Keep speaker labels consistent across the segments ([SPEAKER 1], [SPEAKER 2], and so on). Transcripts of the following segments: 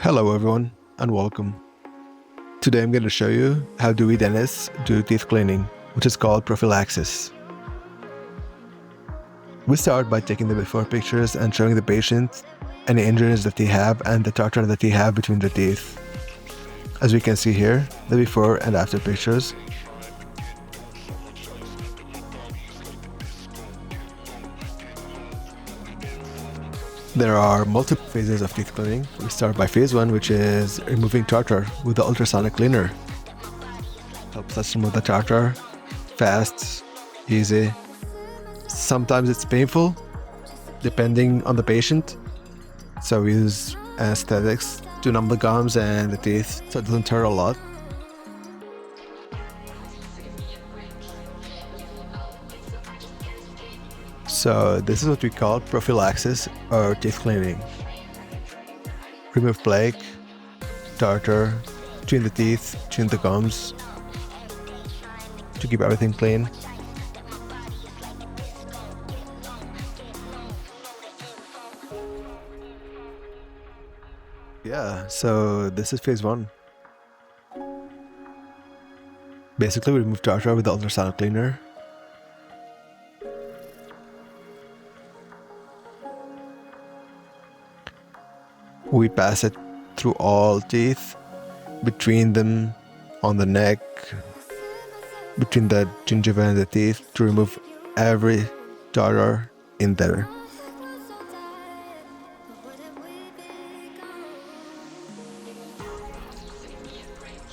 [SPEAKER 1] Hello everyone and welcome. Today I'm going to show you how do we dentists do teeth cleaning, which is called prophylaxis. We start by taking the before pictures and showing the patient any injuries that they have and the tartar that they have between the teeth. As we can see here, the before and after pictures. There are multiple phases of teeth cleaning. We start by phase 1, which is removing tartar with the ultrasonic cleaner. Helps us remove the tartar fast, easy. Sometimes it's painful, depending on the patient. So we use anesthetics to numb the gums and the teeth so it doesn't hurt a lot. So this is what we call prophylaxis or teeth cleaning. Remove plaque, tartar, between the teeth, between the gums to keep everything clean. Yeah, so this is phase 1. Basically, we remove tartar with the ultrasonic cleaner. We pass it through all teeth, between them, on the neck, between the gingiva and the teeth to remove every tartar in there.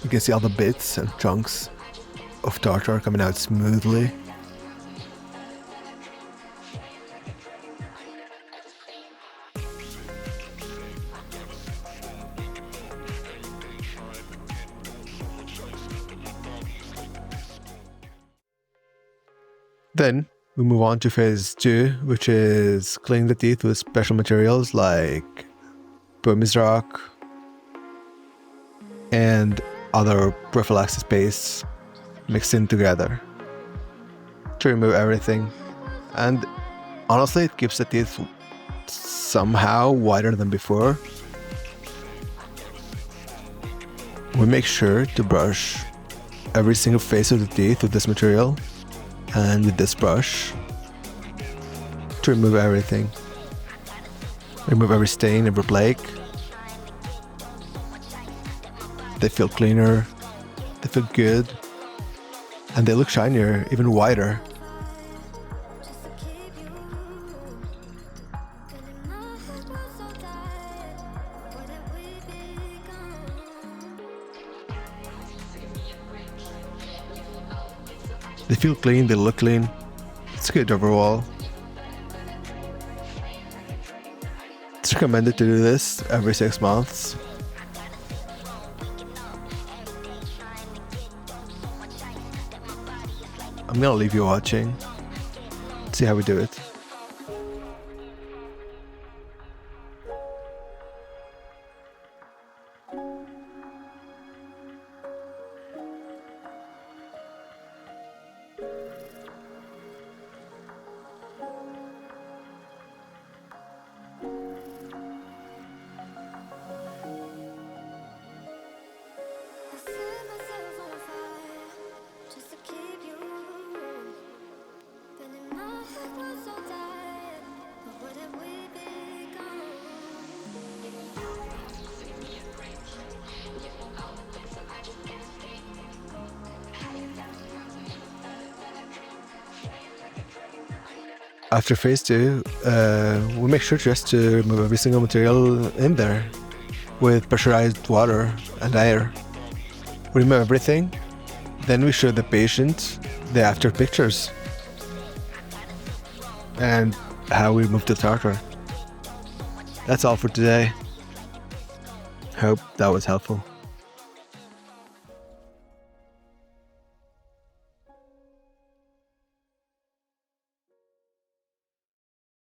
[SPEAKER 1] You can see all the bits and chunks of tartar coming out smoothly. Then we move on to phase 2, which is cleaning the teeth with special materials like pumice rock and other prophylaxis pastes mixed in together to remove everything. And honestly, it keeps the teeth somehow whiter than before. We make sure to brush every single face of the teeth with this material and with this brush to remove everything. Remove every stain, every plaque. They feel cleaner, they feel good, and they look shinier, even whiter. They feel clean, they look clean. It's good overall. It's recommended to do this every 6 months. I'm gonna leave you watching. See how we do it. After phase 2, we make sure just to remove every single material in there with pressurized water and air. We remove everything, then we show the patient the after pictures and how we remove the tartar. That's all for today. Hope that was helpful.